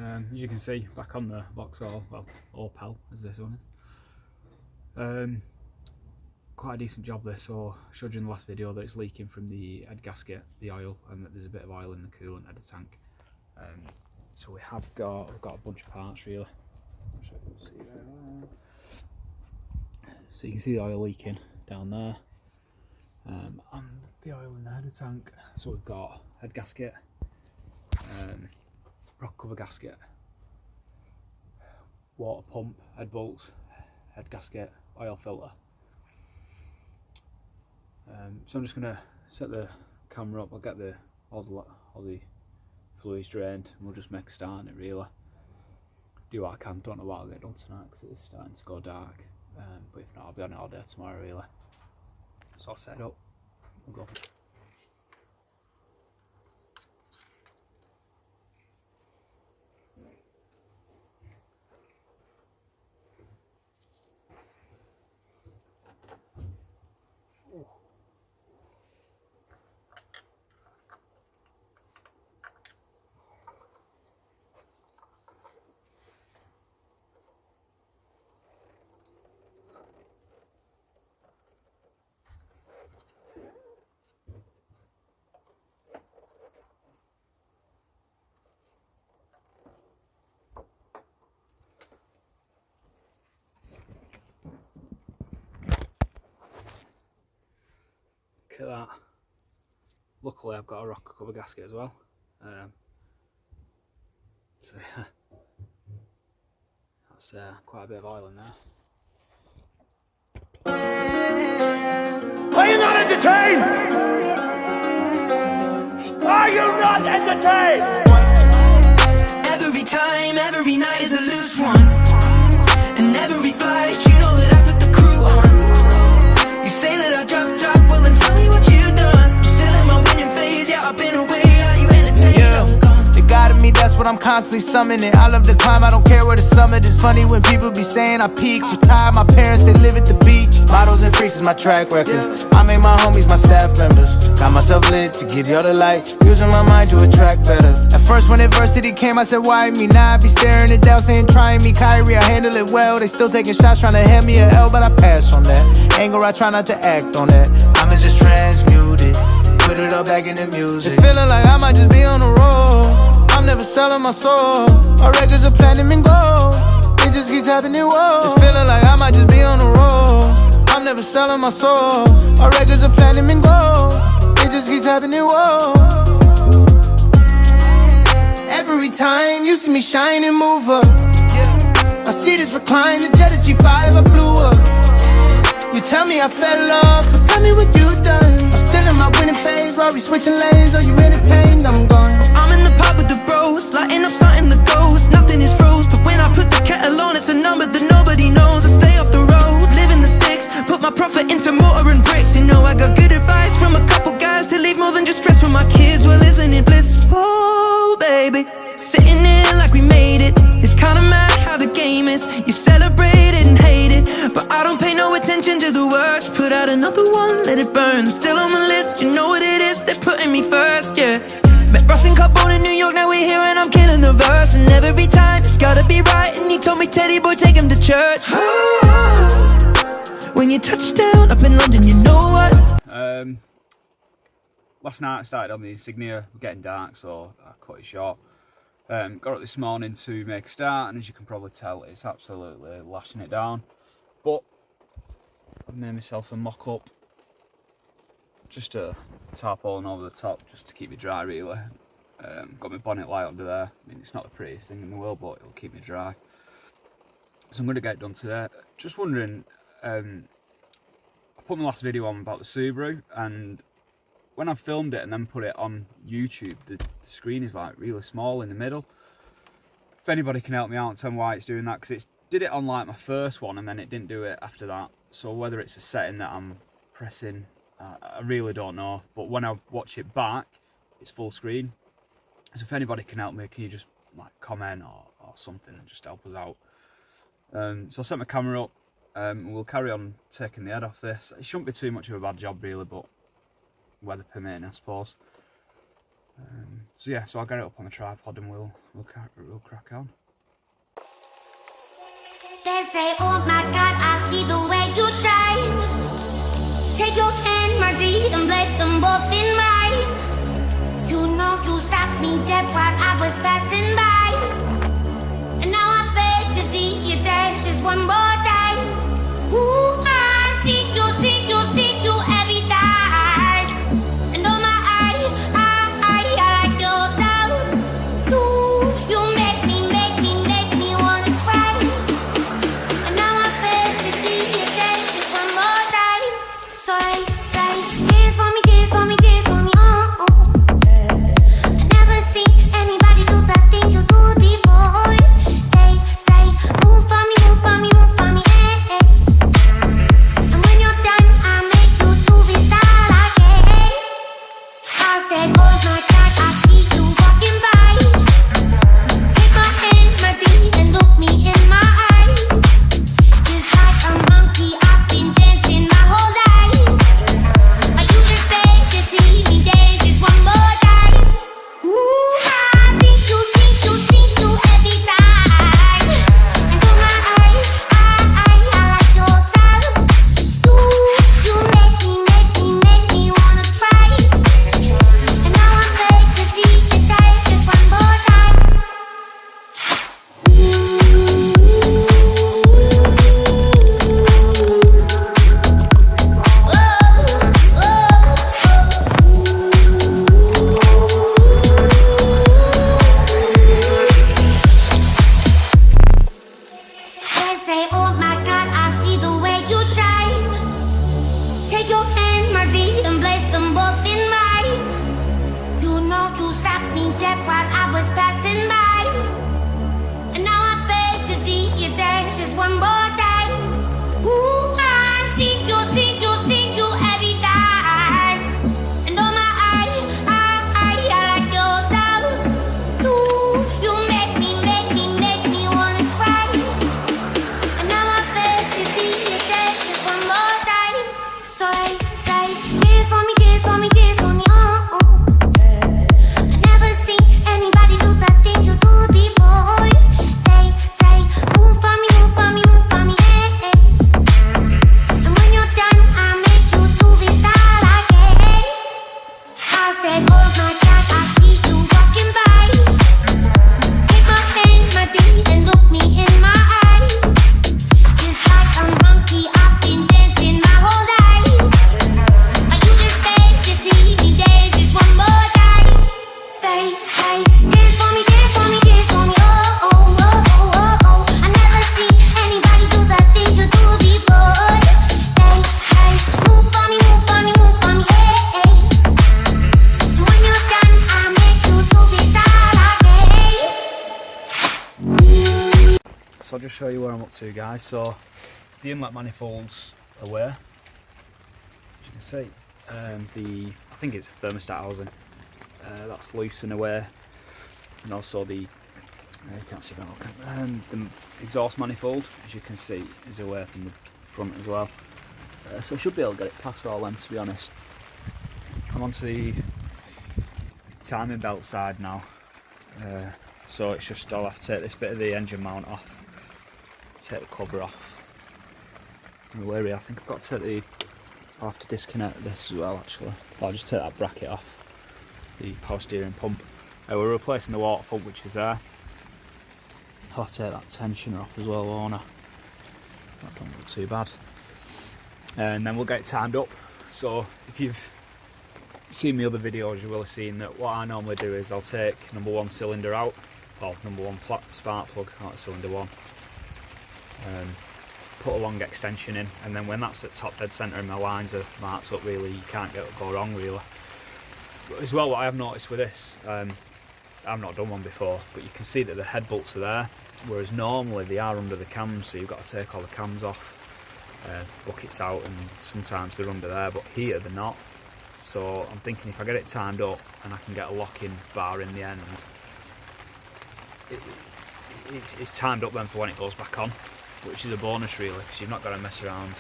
As you can see, back on the Vauxhall, well, Opel as this one is. Quite a decent job this. So I showed you in the last video that it's leaking from the head gasket, the oil, and that there's a bit of oil in the coolant head tank. So we've got a bunch of parts really. So you can see the oil leaking down there, and the oil in the header tank. So we've got head gasket, rock cover gasket, water pump, head bolts, head gasket, oil filter. So I'm just going to set the camera up. I'll get all the fluids drained, and we'll just make a start on it really. Do what I can. Don't know what I'll get done tonight because it's starting to go dark. But if not, I'll be on it all day tomorrow really. So I'll set it up. We'll go. Look at that. Luckily I've got a rock cover gasket as well. So yeah, that's quite a bit of oil in there. Are you not entertained? Are you not entertained? Every time, every night is a loose one. And every flight, you know that I put the crew on. You say that I dropped off, well then tell me what you've done. I'm still in my winning phase, yeah, I've been away, are you entertained? Yeah, the God of me, that's what I'm constantly summoning. I love to climb, I don't care where the summit is. Funny when people be saying I peak. Retired, my parents, they live at the beach. Models and freaks is my track record. I make my homies my staff members. Got myself lit to give y'all the light. Using my mind to attract better. At first when adversity came, I said why me? Now I be staring it down saying trying me. Kyrie, I handle it well. They still taking shots trying to hand me an L, but I pass on that. Anger, I try not to act on that. I'ma just transmute it, put it all back in the music. It's feeling like I might just be on the road. I'm never selling my soul. My records are platinum and gold. It just keeps happening, whoa. It's feeling like I might just be on the road. I'm never selling my soul. My records are platinum and gold. It just keeps happening, whoa. Every time you see me shine and move up, I see this recline, the jet is G5, I blew up. You tell me I fell off, but tell me what you done. I'm still in my winning phase, while we switching lanes. Are you entertained? I'm gone. I'm in the pub with the bros, lighting up something that goes. Nothing is froze, but when I put the kettle on, it's a number that nobody knows. I stay off the road, live in the sticks, put my profit into mortar and bricks. You know I got good advice from a couple guys to leave more than just stress for my kids. Well, isn't it blissful, baby? Sitting in like we made it. It's kinda mad how the game is. You celebrate it and hate it, but I don't pay no attention to the words. Put out another one, let it burn. Still on the list, you know what it is. They're putting me first, yeah. Met Russ and Carbone in New York, now we're here and I'm killing the verse. And every time it's gotta be right. And he told me, Teddy boy, take him to church. When you touch down up in London, you know what? Last night I started on the Insignia, getting dark, so I cut it short. Got up this morning to make a start, and as you can probably tell, it's absolutely lashing it down. But I've made myself a mock-up, just a tarpaulin over the top, just to keep me dry really. Got my bonnet light under there. I mean, it's not the prettiest thing in the world, but it'll keep me dry. So I'm going to get it done today. Just wondering, I put my last video on about the Subaru, and when I filmed it and then put it on YouTube, the screen is like really small in the middle. If anybody can help me out and tell me why it's doing that, because it did it on like my first one and then it didn't do it after that. So whether it's a setting that I'm pressing, I really don't know. But when I watch it back, it's full screen. So if anybody can help me, can you just like comment or something and just help us out? So I'll set my camera up. We'll carry on taking the head off this. It shouldn't be too much of a bad job really, but weather permitting, I suppose. So yeah, so I'll get it up on the tripod and we'll crack on. They say, oh my God, I see the way you shine. Take your hand, my dear, and place them both in mine. You know you stopped me dead while I was passing by. And now I beg to see you dance just one more time. Ooh, I see you every time. And oh my, I like your style. You make me wanna cry. And now I beg to see you dance just one more time. So I say, dance for me, dance for me, dance for me, oh, oh. I never seen anybody do the things you do before. They say, move for me, move for me, move for me, eh, eh. And when you're done, I make you do it all again. I said, oh my God, I see you walking by. Take my hands, my dear, and look me in my eyes. Just like a monkey, I've been dancing my whole life. Are you just beg to see me dance just one more time? Ooh, I see you every time. And oh my, I like your style. You make me wanna cry. And now I beg to see you dance just one more time. They say, oh my God, I see the way you shine. Take your hand, my dear, and place them both in mine. You know you stopped me dead while I was passing by. And now I beg to see you dance just one more time. Ooh, I see you every time. And oh my, I like your style. You make me wanna cry. And now I beg to see you dance just one more time. So I say, dance for me, dance for me, dance for me, oh, oh. I never seen anybody do the things you do before. They say, move for me, move for me, move for me, eh, eh. And when you're done, I make you do it all again. I said, oh my God, I see you walking by. Take my hands, my dear, and look me in my eyes. Just like a monkey, I've been dancing my whole life. Are you just beg to see me dance just one more time? They say, dance for me, dance for me, dance for me, oh, oh, oh, oh, oh, oh. I never seen anybody do the things you do before. They say, move for me, move for me, move for me, eh, eh. And when you're done, I make you do it all again. So I'll just show you where I'm up to, guys. So the inlet manifold's away, as you can see. I think it's a thermostat housing, that's loose and away, and also the you can't see that, the exhaust manifold, as you can see, is away from the front as well. So I should be able to get it past all them, to be honest. I'm onto the timing belt side now, so it's just, I'll have to take this bit of the engine mount off, take the cover off. I'm wary, I think I've got to take the, I'll have to disconnect this as well actually. I'll just take that bracket off, the power steering pump. We're replacing the water pump which is there. I'll have to take that tensioner off as well, won't I? That don't look too bad. And then we'll get it timed up. So if you've seen my other videos, you will have seen that what I normally do is I'll take number one cylinder out, or number one spark plug, not cylinder one, put a long extension in, and then when that's at top dead centre and my lines are marked up, really you can't go wrong really. But as well, what I have noticed with this, I've not done one before, but you can see that the head bolts are there, whereas normally they are under the cams, so you've got to take all the cams off, buckets out, and sometimes they're under there, but here they're not. So I'm thinking if I get it timed up and I can get a lock-in bar in the end, it's timed up then for when it goes back on, which is a bonus really, because you've not got to mess around,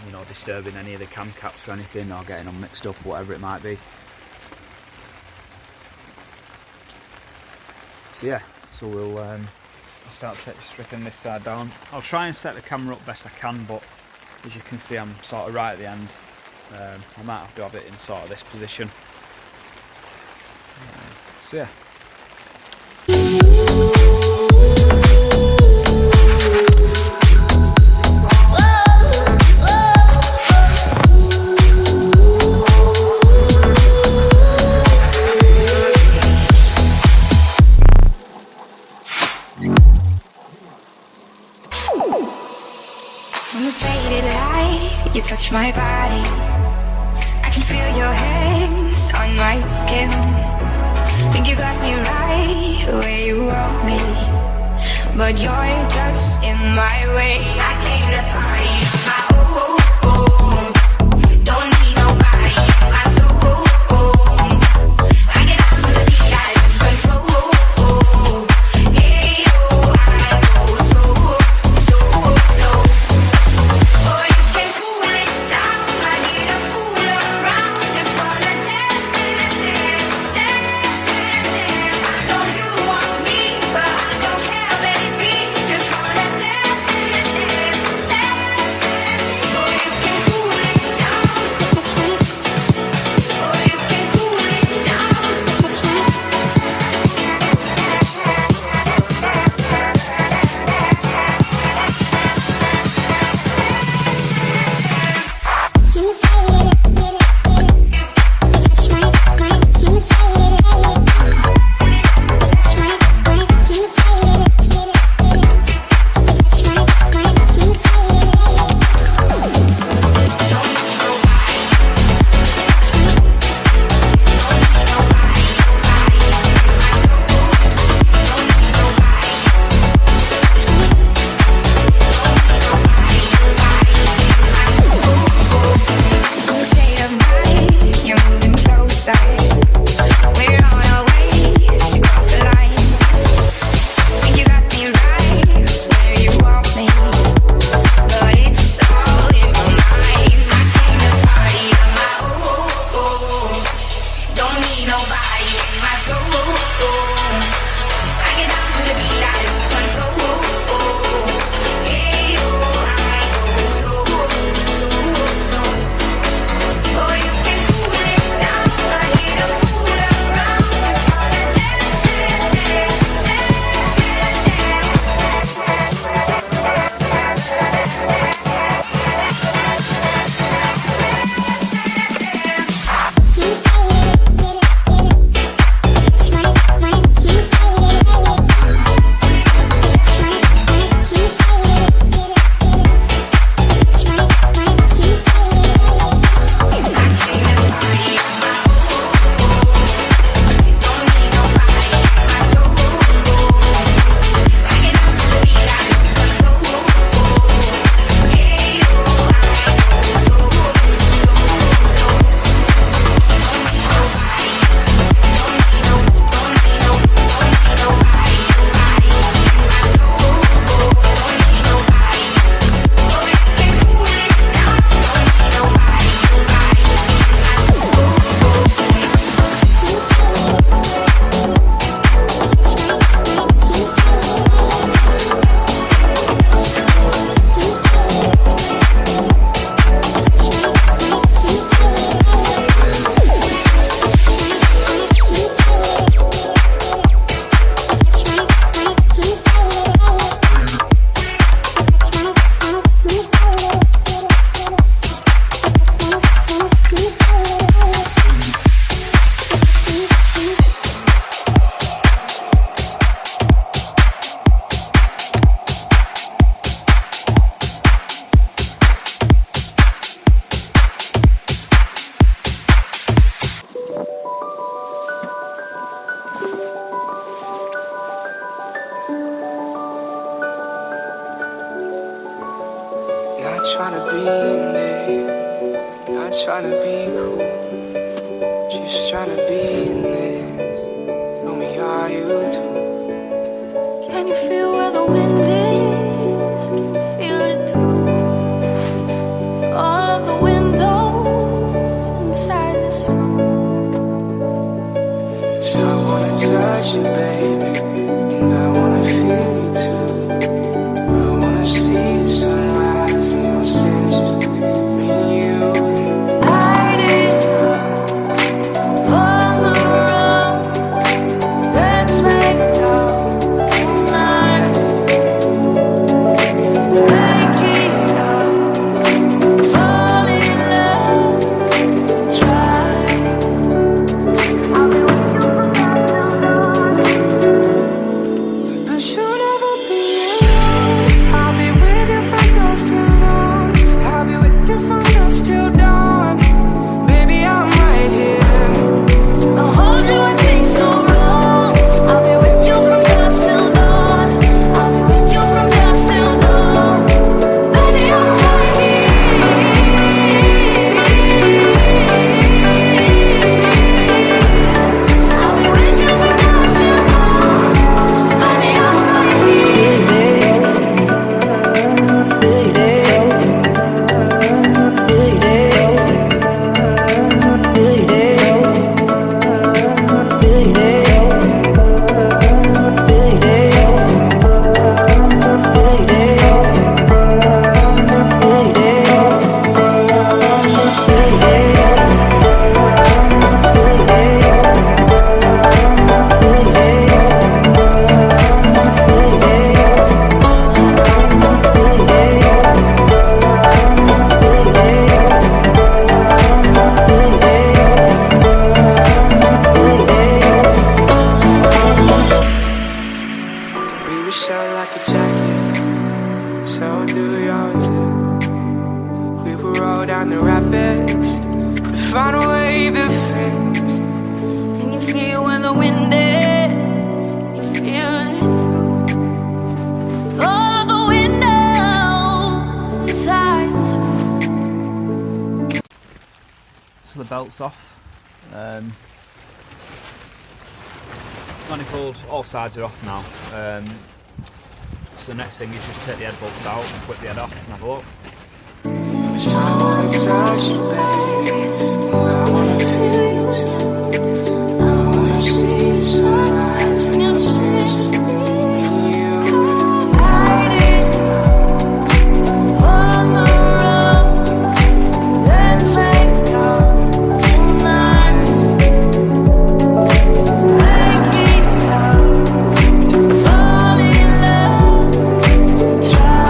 you know, disturbing any of the cam caps or anything, or getting them mixed up or whatever it might be. So yeah, so we'll start stripping this side down. I'll try and set the camera up best I can, but as you can see I'm sort of right at the end. I might have to have it in sort of this position. So yeah. On the faded light, you touch my body. I can feel your hands on my skin. Think you got me right where you want me, but you're just in my way. I came to party on my own. Don't need nobody in my soul. I get down to the beat, I lose control. Hey, oh, I go so low. Or you can cool it down. I need a fool around. Just wanna dance. I know you want me, but I don't care, baby. Just wanna dance. Or you can cool it down. Or you can cool it down. On the shade of night, you're moving closer. We're on our way to cross the line. Think you got me right where you want me, but it's all in my mind. I came to party on my own. Don't need nobody in my soul. I get down to the beat, I lose control. Hey, oh, I go so low. Or you can cool it down. I need a fool around. Just wanna dance. Not tryna be in it, not tryna be cool, just tryna be in this. Tell me, are you too? Can you feel where the wind is? Can you feel it through all of the windows inside this room? 'Cause I wanna touch you, baby. felts off. Manifold, all sides are off now. So the next thing is just take the head bolts out and clip the head off and have a look. Wish I wanna touch you, baby. I wanna feel you too. I wanna see you sunrise and your senses who you hiding on the run. Let's make love tonight. Make it up, fall in love, try.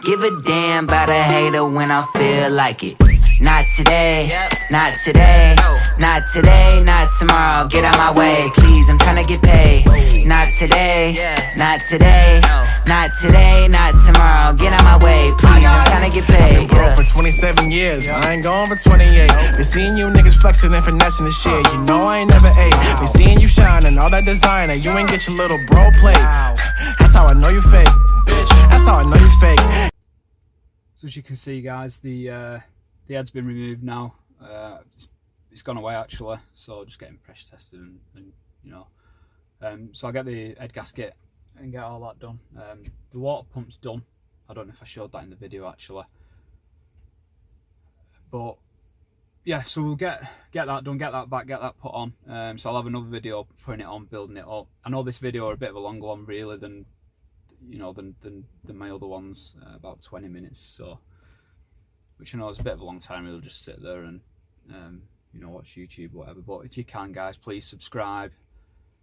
Give a damn about a hater when I feel like it. Not today, not today, not today, not tomorrow. Get out my way, please, I'm tryna get paid. Not today, not today, not today, not tomorrow. Get out my way, please, I'm tryna get paid. I've been broke for 27 years, I ain't going for 28. Been seeing you niggas flexing and finessing the shit. You know I ain't never ate. Been seeing you shining, all that designer. You ain't get your little bro plate. That's how I know you fake, bitch. That's how I know you fake. So as you can see, guys, the head's been removed now. It's gone away actually, so just getting pressure tested and you know. So I'll get the head gasket and get all that done. The water pump's done. I don't know if I showed that in the video actually, but yeah, so we'll get that done, get that back, get that put on. So I'll have another video putting it on, building it up. I know this video are a bit of a longer one really than my other ones, about 20 minutes, so which I know is a bit of a long time. You'll just sit there and you know, watch YouTube or whatever. But if you can, guys, please subscribe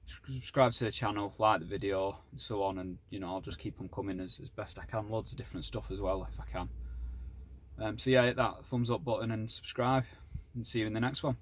to the channel, like the video and so on, and you know, I'll just keep them coming as best I can. Loads of different stuff as well if I can. So yeah, hit that thumbs up button and subscribe, and see you in the next one.